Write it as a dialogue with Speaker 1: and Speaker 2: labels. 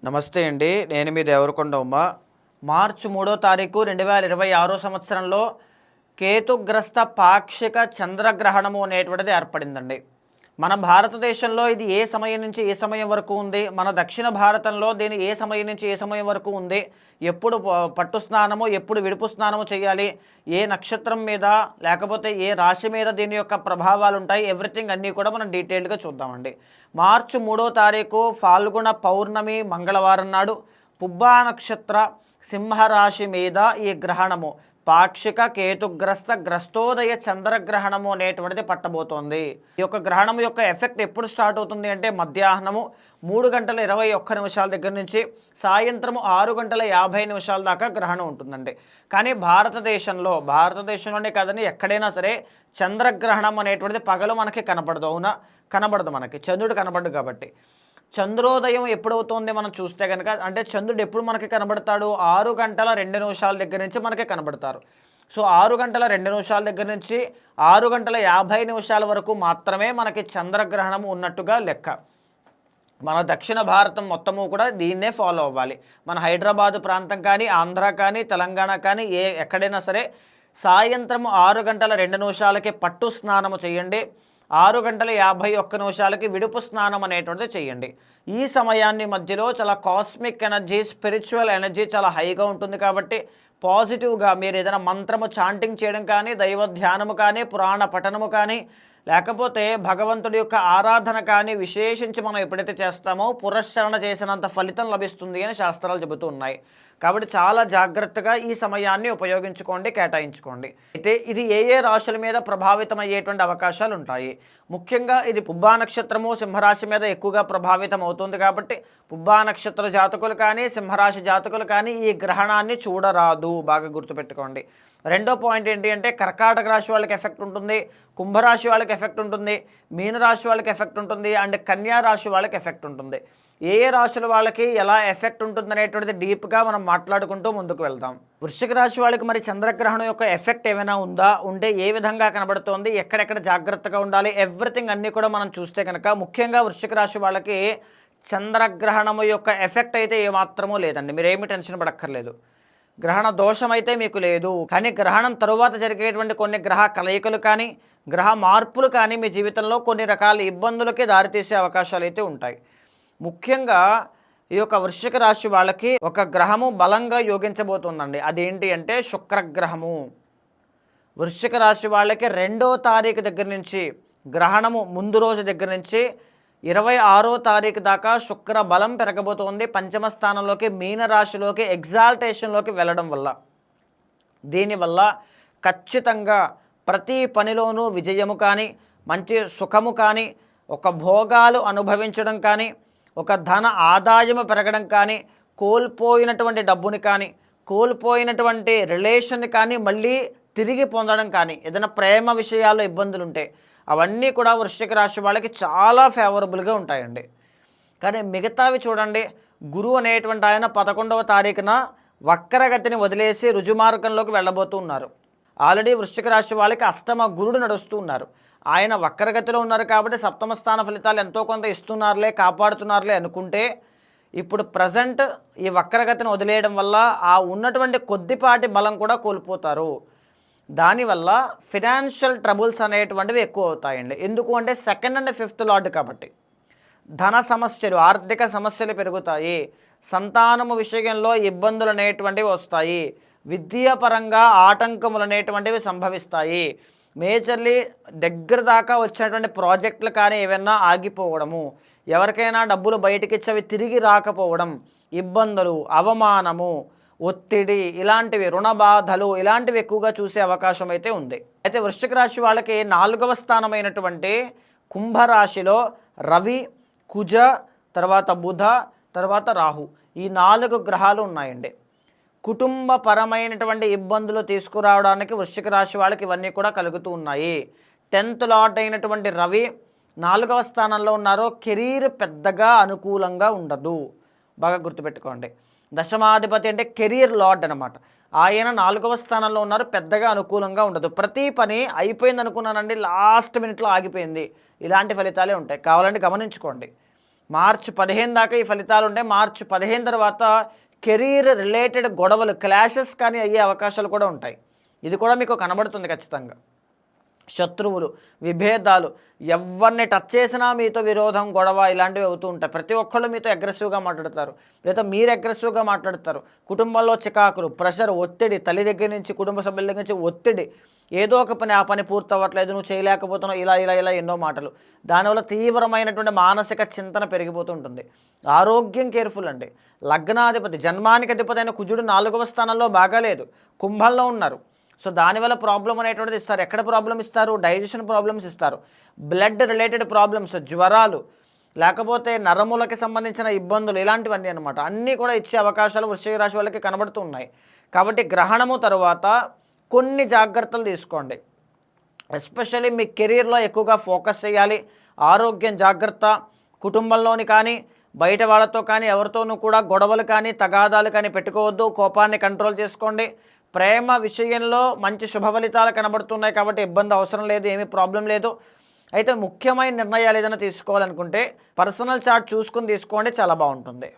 Speaker 1: నమస్తే అండి. నేను మీ దేవరకొండ ఉమ. మార్చి 3వ తారీఖు 2026 సంవత్సరంలో కేతుగ్రస్త పాక్షిక చంద్రగ్రహణము అనేటువంటిది ఏర్పడిందండి. మన భారతదేశంలో ఇది ఏ సమయం నుంచి ఏ సమయం వరకు ఉంది, మన దక్షిణ భారతంలో దీని ఏ సమయం నుంచి ఏ సమయం వరకు ఉంది, ఎప్పుడు పట్టు స్నానము ఎప్పుడు విడుపు స్నానము చేయాలి, ఏ నక్షత్రం మీద లేకపోతే ఏ రాశి మీద దీని యొక్క ప్రభావాలు ఉంటాయి, ఎవ్రీథింగ్ అన్నీ కూడా మనం డీటెయిల్డ్గా చూద్దామండి. మార్చి 3వ తారీఖు ఫాల్గుణ పౌర్ణమి మంగళవారం నాడు పుబ్బా నక్షత్ర సింహరాశి మీద ఈ గ్రహణము పాక్షిక కేతుగ్రస్త గ్రస్తోదయ చంద్రగ్రహణము అనేటువంటిది పట్టబోతోంది. ఈ యొక్క గ్రహణం యొక్క ఎఫెక్ట్ ఎప్పుడు స్టార్ట్ అవుతుంది అంటే మధ్యాహ్నము 3:21 దగ్గర నుంచి సాయంత్రము 6:50 దాకా గ్రహణం ఉంటుందండి. కానీ భారతదేశంలోనే కాదని ఎక్కడైనా సరే చంద్రగ్రహణం అనేటువంటిది పగలు మనకి కనపడదు. అవునా? కనబడదు. మనకి చంద్రుడు కనబడదు. కాబట్టి చంద్రోదయం ఎప్పుడవుతుంది మనం చూస్తే కనుక, అంటే చంద్రుడు ఎప్పుడు మనకి కనబడతాడు? 6:02 దగ్గర నుంచి మనకి కనబడతారు. సో 6:02 దగ్గర నుంచి 6:50 వరకు మాత్రమే మనకి చంద్రగ్రహణం ఉన్నట్టుగా లెక్క. మన దక్షిణ భారతం మొత్తము కూడా దీన్నే ఫాలో అవ్వాలి. మన హైదరాబాదు ప్రాంతం కానీ, ఆంధ్ర కానీ, తెలంగాణ కానీ ఎక్కడైనా సరే సాయంత్రం 6:02 పట్టు స్నానము చేయండి. 6:51 విడుపు స్నానం అనేటువంటిది చేయండి. ఈ సమయాన్ని మధ్యలో చాలా కాస్మిక్ ఎనర్జీ, స్పిరిచువల్ ఎనర్జీ చాలా హైగా ఉంటుంది. కాబట్టి పాజిటివ్గా మీరు ఏదైనా మంత్రము చాంటింగ్ చేయడం కానీ, దైవ ధ్యానము కానీ, పురాణ పఠనము కానీ, లేకపోతే భగవంతుడి యొక్క ఆరాధన కానీ విశేషించి మనం ఎప్పుడైతే చేస్తామో పురస్చరణ చేసినంత ఫలితం లభిస్తుంది అని శాస్త్రాలు చెబుతూ ఉన్నాయి. కాబట్టి చాలా జాగ్రత్తగా ఈ సమయాన్ని ఉపయోగించుకోండి, కేటాయించుకోండి. అయితే ఇది ఏ రాశుల మీద ప్రభావితం అయ్యేటువంటి అవకాశాలు ఉంటాయి? ముఖ్యంగా ఇది పుబ్బా నక్షత్రము సింహరాశి మీద ఎక్కువగా ప్రభావితం అవుతుంది. కాబట్టి పుబ్బా నక్షత్ర జాతకులు కానీ, సింహరాశి జాతకులు కానీ ఈ గ్రహణాన్ని చూడరాదు. బాగా గుర్తుపెట్టుకోండి. రెండో పాయింట్ ఏంటి అంటే కర్కాటక రాశి వాళ్ళకి ఎఫెక్ట్ ఉంటుంది, కుంభరాశి వాళ్ళకి ఎఫెక్ట్ ఉంటుంది, మీనరాశి వాళ్ళకి ఎఫెక్ట్ ఉంటుంది, అండ్ కన్యా రాశి వాళ్ళకి ఎఫెక్ట్ ఉంటుంది. ఏ రాశుల వాళ్ళకి ఎలా ఎఫెక్ట్ ఉంటుంది అనేటువంటిది డీప్గా మనం మాట్లాడుకుంటూ ముందుకు వెళ్దాం. వృశ్చిక రాశి వాళ్ళకి మరి చంద్రగ్రహణం యొక్క ఎఫెక్ట్ ఏమైనా ఉందా, ఉంటే ఏ విధంగా కనబడుతోంది, ఎక్కడెక్కడ జాగ్రత్తగా ఉండాలి, ఎవ్రీథింగ్ అన్నీ కూడా మనం చూస్తే కనుక ముఖ్యంగా వృశ్చిక రాశి వాళ్ళకి చంద్రగ్రహణము యొక్క ఎఫెక్ట్ అయితే ఏమాత్రమూ లేదండి. మీరేమి టెన్షన్ పడక్కర్లేదు. గ్రహణ దోషం అయితే మీకు లేదు. కానీ గ్రహణం తరువాత జరిగేటువంటి కొన్ని గ్రహ కలయికలు కానీ, గ్రహ మార్పులు కానీ మీ జీవితంలో కొన్ని రకాల ఇబ్బందులకి దారితీసే అవకాశాలు అయితే ఉంటాయి. ముఖ్యంగా ఈ యొక్క వృశ్చిక రాశి వాళ్ళకి ఒక గ్రహము బలంగా యోగించబోతుందండి. అదేంటి అంటే శుక్రగ్రహము. వృశ్చిక రాశి వాళ్ళకి 2వ తారీఖు దగ్గర నుంచి, గ్రహణము ముందు రోజు దగ్గర నుంచి 26వ తారీఖు దాకా శుక్ర బలం పెరగబోతోంది. పంచమ స్థానంలోకి మీనరాశిలోకి ఎగ్జాల్టేషన్లోకి వెళ్ళడం వల్ల, దీనివల్ల ఖచ్చితంగా ప్రతి పనిలోనూ విజయము కానీ, మంచి సుఖము కానీ, ఒక భోగాలు అనుభవించడం కానీ, ఒక ధన ఆదాయము పెరగడం కానీ, కోల్పోయినటువంటి డబ్బుని కానీ, కోల్పోయినటువంటి రిలేషన్ కానీ మళ్ళీ తిరిగి పొందడం కానీ, ఏదైనా ప్రేమ విషయాల్లో ఇబ్బందులు ఉంటే అవన్నీ కూడా వృశ్చిక రాశి వాళ్ళకి చాలా ఫేవరబుల్గా ఉంటాయండి. కానీ మిగతావి చూడండి, గురువు అనేటువంటి ఆయన 11వ తారీఖున వక్రగతిని వదిలేసి రుజుమార్గంలోకి వెళ్ళబోతూ ఉన్నారు. ఆల్రెడీ వృశ్చిక రాశి వాళ్ళకి అష్టమ గురుడు నడుస్తూ ఉన్నారు. ఆయన వక్రగతిలో ఉన్నారు కాబట్టి సప్తమ స్థాన ఫలితాలు ఎంతో కొంత ఇస్తున్నారులే, కాపాడుతున్నారులే అనుకుంటే, ఇప్పుడు ప్రజెంట్ ఈ వక్రగతిని వదిలేయడం వల్ల ఆ ఉన్నటువంటి కొద్దిపాటి బలం కూడా కోల్పోతారు. దానివల్ల ఫినాన్షియల్ ట్రబుల్స్ అనేటువంటివి ఎక్కువ అవుతాయండి. ఎందుకు అంటే 2nd and 5th లార్డ్ కాబట్టి ధన సమస్యలు, ఆర్థిక సమస్యలు పెరుగుతాయి. సంతానము విషయంలో ఇబ్బందులు అనేటువంటివి వస్తాయి. విద్యాపరంగా ఆటంకములు అనేటువంటివి సంభవిస్తాయి. మేజర్లీ దగ్గర దాకా వచ్చినటువంటి ప్రాజెక్టులు కానీ ఏమైనా ఆగిపోవడము, ఎవరికైనా డబ్బులు బయటికి ఇచ్చేవి తిరిగి రాకపోవడం, ఇబ్బందులు, అవమానము, ఒత్తిడి, ఇలాంటివి, రుణ బాధలు, ఇలాంటివి ఎక్కువగా చూసే అవకాశం అయితే ఉంది. అయితే వృశ్చిక రాశి వాళ్ళకి 4వ స్థానమైనటువంటి కుంభరాశిలో రవి, కుజ, తర్వాత బుధ, తర్వాత రాహు, ఈ 4 గ్రహాలు ఉన్నాయండి. కుటుంబపరమైనటువంటి ఇబ్బందులు తీసుకురావడానికి వృశ్చిక రాశి వాళ్ళకి ఇవన్నీ కూడా కలుగుతూ ఉన్నాయి. 10th లార్డ్ అయినటువంటి రవి 4వ స్థానంలో ఉన్నారు. కెరీర్ పెద్దగా అనుకూలంగా ఉండదు. బాగా గుర్తుపెట్టుకోండి. దశమాధిపతి అంటే కెరీర్ లార్డ్ అనమాట. ఆయన 4వ స్థానంలో ఉన్నారు. పెద్దగా అనుకూలంగా ఉండదు. ప్రతి పని అయిపోయింది అనుకున్నానండి, లాస్ట్ మినిట్లో ఆగిపోయింది, ఇలాంటి ఫలితాలే ఉంటాయి. కావాలంటే గమనించుకోండి. మార్చి 15 దాకా ఈ ఫలితాలు ఉంటాయి. మార్చి 15 తర్వాత కెరీర్ రిలేటెడ్ గొడవలు, క్లాషెస్ కానీ అయ్యే అవకాశాలు కూడా ఉంటాయి. ఇది కూడా మీకు కనబడుతుంది ఖచ్చితంగా. శత్రువులు, విభేదాలు, ఎవరిని టచ్ చేసినా మీతో విరోధం, గొడవ ఇలాంటివి అవుతూ ఉంటాయి. ప్రతి ఒక్కళ్ళు మీతో అగ్రెసివ్గా మాట్లాడతారు, లేదా మీరు అగ్రెసివ్గా మాట్లాడతారు. కుటుంబంలో చికాకులు, ప్రెషర్, ఒత్తిడి, తల్లి దగ్గర నుంచి, కుటుంబ సభ్యుల దగ్గర నుంచి ఒత్తిడి. ఏదో ఒక పని, ఆ పని పూర్తి అవ్వట్లేదు, నువ్వు చేయలేకపోతున్నావు, ఇలా ఇలా ఇలా ఎన్నో మాటలు. దానివల్ల తీవ్రమైనటువంటి మానసిక చింతన పెరిగిపోతూ ఉంటుంది. ఆరోగ్యం కేర్ఫుల్ అండి. లగ్నాధిపతి, జన్మానికి అధిపతి అయిన కుజుడు 4వ స్థానంలో బాగాలేదు, కుంభంలో ఉన్నారు. సో దానివల్ల ప్రాబ్లం అనేటువంటిది ఇస్తారు. ఎక్కడ ప్రాబ్లం ఇస్తారు? డైజెషన్ ప్రాబ్లమ్స్ ఇస్తారు, బ్లడ్ రిలేటెడ్ ప్రాబ్లమ్స్, జ్వరాలు, లేకపోతే నరములకి సంబంధించిన ఇబ్బందులు, ఇలాంటివన్నీ అనమాట. అన్నీ కూడా ఇచ్చే అవకాశాలు వృశ్చిక రాశి వాళ్ళకి కనబడుతూ ఉన్నాయి. కాబట్టి గ్రహణము తర్వాత కొన్ని జాగ్రత్తలు తీసుకోండి. ఎస్పెషల్లీ మీ కెరీర్లో ఎక్కువగా ఫోకస్ చేయాలి. ఆరోగ్యం జాగ్రత్త. కుటుంబంలోని కానీ, బయట వాళ్ళతో కానీ, ఎవరితోనూ కూడా గొడవలు కానీ, తగాదాలు కానీ పెట్టుకోవద్దు. కోపాన్ని కంట్రోల్ చేసుకోండి. ప్రేమ విషయంలో మంచి శుభ ఫలితాలు కనబడుతున్నాయి కాబట్టి ఇబ్బంది అవసరం లేదు, ఏమీ ప్రాబ్లం లేదు. అయితే ముఖ్యమైన నిర్ణయాలు ఏదైనా తీసుకోవాలనుకుంటే పర్సనల్ చార్ట్ చూసుకుని తీసుకోండి, చాలా బాగుంటుంది.